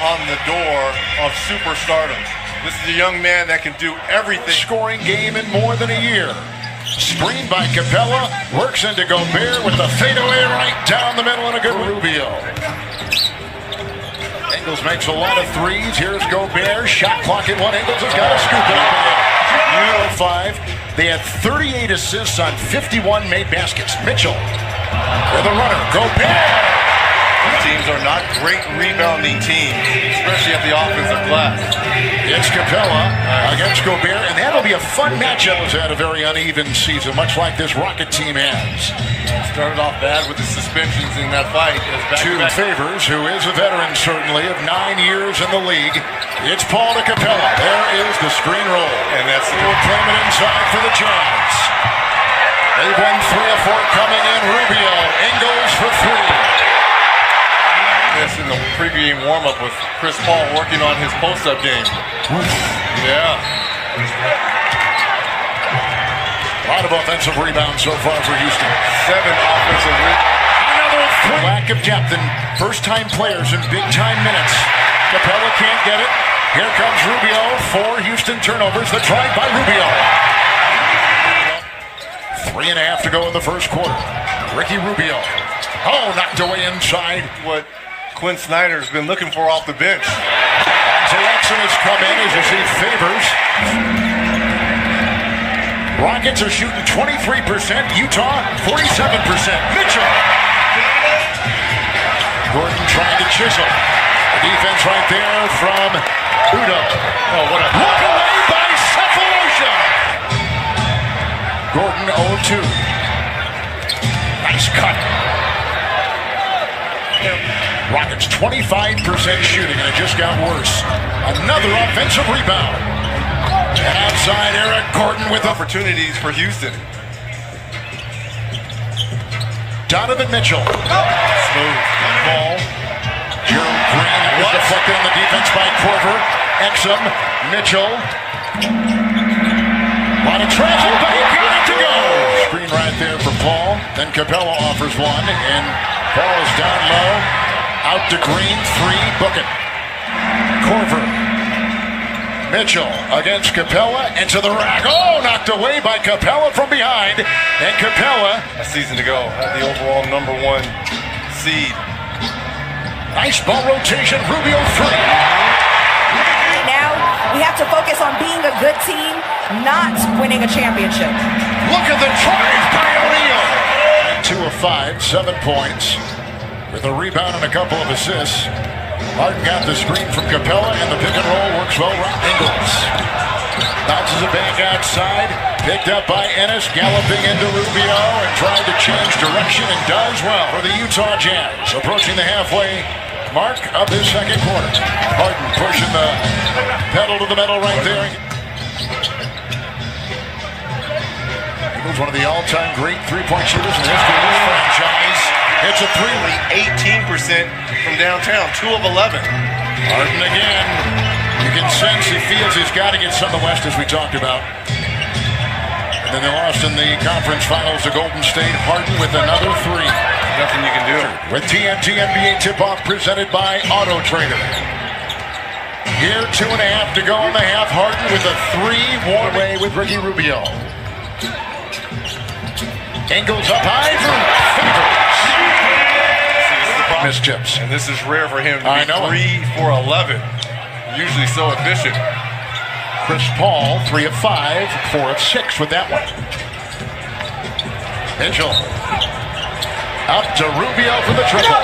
On the door of superstardom. This is a young man that can do everything. Scoring game in more than a year. Screened by Capella, works into Gobert with the fadeaway right down the middle and a good Rubio. Ingles makes a lot of threes. Here's Gobert. Shot clock at one. Ingles has got a scoop it up. 5. They had 38 assists on 51 made baskets. Mitchell with a runner. Gobert. Teams are not great rebounding teams, especially at the offensive glass. It's Capella against Gobert, and that'll be a fun matchup. It's had a very uneven season, much like this Rocket team has. Started off bad with the suspensions in that fight. Two Favors, who is a veteran certainly of 9 years in the league. It's Paul to Capella. There is the screen roll. And that's the deployment inside for the Jazz. They've won 3 of 4 coming in. Rubio, Ingles for 3. This in the pregame warm-up with Chris Paul working on his post-up game. Yeah. A lot of offensive rebounds so far for Houston. 7 offensive rebounds. Another 3. Lack of depth and first-time players in big-time minutes. Capella can't get it. Here comes Rubio. 4 Houston turnovers. The drive by Rubio. 3.5 to go in the first quarter. Ricky Rubio. Oh, knocked away inside. What Quinn Snyder's been looking for off the bench. Jackson has come in as you see Favors. Rockets are shooting 23%. Utah 47%. Mitchell. Gordon trying to chisel. The defense right there from Udo. Oh, what a walk away by Cephalosha. Gordon 0-2. Nice cut. Rockets 25% shooting, and it just got worse. Another offensive rebound. And outside, Eric Gordon with opportunities for Houston. Donovan Mitchell. Smooth Ball. Gerald Green. That was deflected on the defense by Korver. Exum. Mitchell. A lot of traffic, but he got it to go. Screen right there for Paul. Then Capella offers one, and Paul is down low. Out to Green, 3, book it. Korver. Mitchell against Capella, and to the rack. Oh, knocked away by Capella from behind. And Capella. A season to go. The overall #1 seed. Nice ball rotation. Rubio 3. Now we have to focus on being a good team, not winning a championship. Look at the drive by O'Neal. 2 of 5, 7 points. With a rebound and a couple of assists. Harden got the screen from Capella, and the pick and roll works well around Ingles. Bounces it back outside. Picked up by Ennis, galloping into Rubio and trying to change direction, and does well for the Utah Jazz. Approaching the halfway mark of this second quarter. Harden pushing the pedal to the metal right there. Ingles, one of the all-time great three-point shooters in the history of this franchise. Hits a 3. 18% from downtown, 2 of 11. Harden again. You can sense he feels he's got to get some of the West, as we talked about. And then they lost in the conference finals to Golden State. Harden with another 3. Nothing you can do. With TNT NBA tip-off presented by Auto Trader. Here, 2.5 to go in the half. Harden with a 3. Warm away with Ricky Rubio. Ingles up high for Favors. Missed chips. And this is rare for him to be 3 for 11. Usually so efficient. Chris Paul, 3 of 5, 4 of 6 with that one. Mitchell. Up to Rubio for the triple.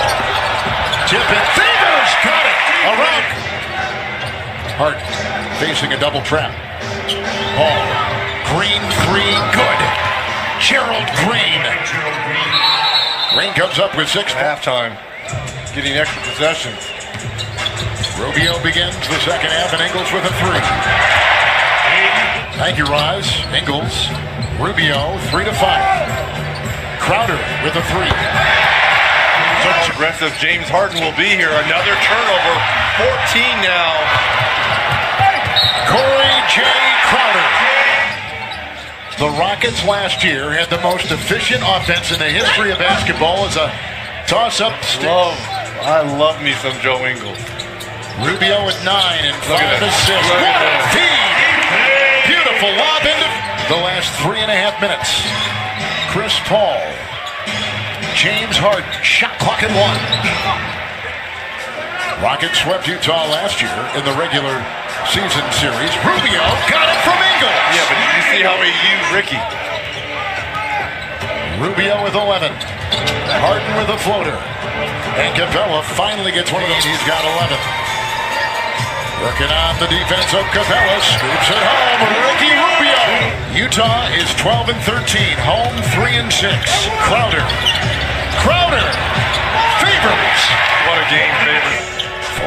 Tip it. Favors got it. Around. Harden facing a double trap. Paul. Green 3. Good. Gerald Green. Green comes up with 6. Halftime. Getting extra possessions. Rubio begins the second half, and Ingles with a 3. Thank you, Roz. Ingles. Rubio, 3 to 5. Crowder with a 3. Such aggressive James Harden will be here. Another turnover. 14 now. Corey J. Crowder. The Rockets last year had the most efficient offense in the history of basketball as a toss-up. I love me some Joe Ingles. Rubio with 9 and 5 assists. What a feed! Beautiful lob into the last 3.5 minutes. Chris Paul. James Harden. Shot clock at 1. Rockets swept Utah last year in the regular season series. Rubio got it from Ingles. Yeah, but you see how he used Ricky. Rubio with 11. Harden with a floater. And Capella finally gets one of those. He's got 11. Working on the defense of Capella. Scoops it home. Ricky Rubio. Utah is 12 and 13. Home 3 and 6. Crowder. Favors. What a game, Favors.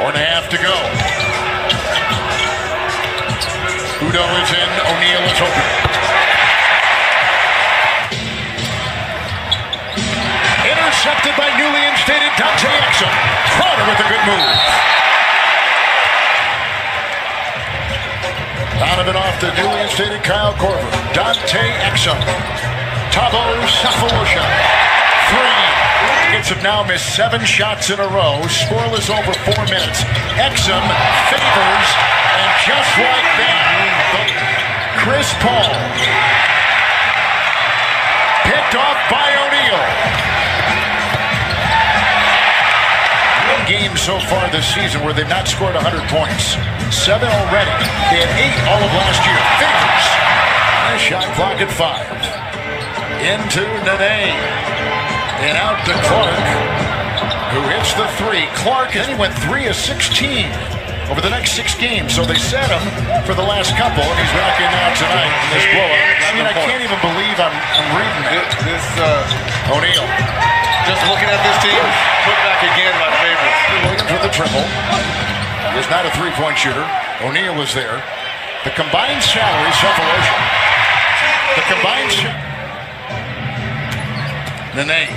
4.5 to go. Udo is in. O'Neal is open. Intercepted by newly instated Dante Exum. Crowder with a good move. Donovan off the newly instated Kyle Korver. Dante Exum. Tabo Safalosha. 3. Rockets have now missed 7 shots in a row. Scoreless over 4 minutes. Exum, Favors, and just like that, Chris Paul. Picked off by O'Neal. One game so far this season where they've not scored 100 points. 7 already. They had 8 all of last year. Favors. Nice shot clock at 5. Into Nene. And out to Clark, who hits the 3. Clark, and he went 3 of 16 over the next 6 games. So they set him for the last couple, and he's knocking out tonight in this blowout. I mean, I can't even believe I'm reading that. O'Neal. Just looking at this team, put back again by Favors. Williams with a triple. He is not a three-point shooter. O'Neal was there. The combined salary, Sefalosia. The combined Nene,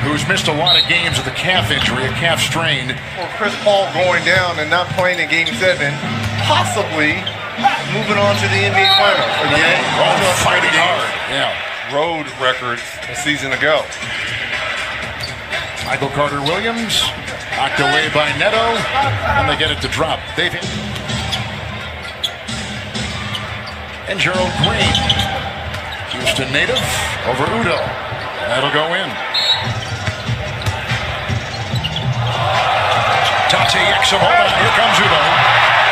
who's missed a lot of games with a calf injury, a calf strain. Well, Chris Paul going down and not playing in Game 7, possibly moving on to the NBA Finals. Again, fighting hard. Yeah. Road records a season ago. Michael Carter-Williams, knocked away by Neto, and they get it to drop. And Gerald Green, Houston native, over Udo. That'll go in. Dante Exum, hold on, here comes Udo.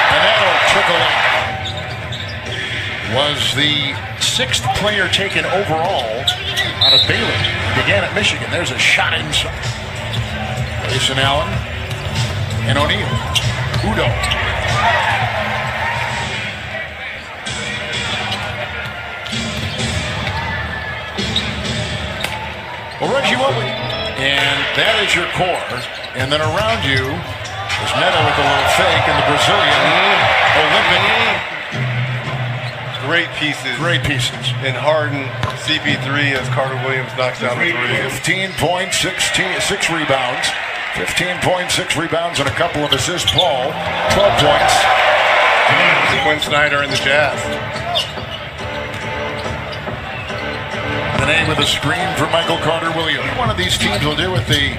And that'll trickle in. Was the 6th player taken overall out of Baylor. Began at Michigan. There's a shot inside. Grayson Allen and O'Neal. Udo. Well, Reggie, and that is your core. And then around you is Neto with a little fake and the Brazilian Olympic. Great pieces. And Harden, CP3 as Carter-Williams knocks down the 3. 15 points, 6 rebounds. 15 points, 6 rebounds, and a couple of assists. Paul, 12 points. Quinn Snyder and the Jazz. The name of the screen for Michael Carter-Williams. One of these teams will do what the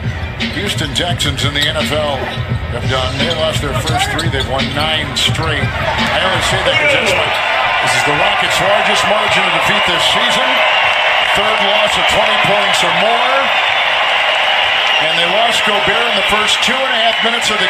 Houston Texans in the NFL have done. They lost their first 3. They've won 9 straight. I only say that because this is the Rockets' largest margin of defeat this season. 3rd loss of 20 points or more. And they lost Gobert in the first 2.5 minutes of the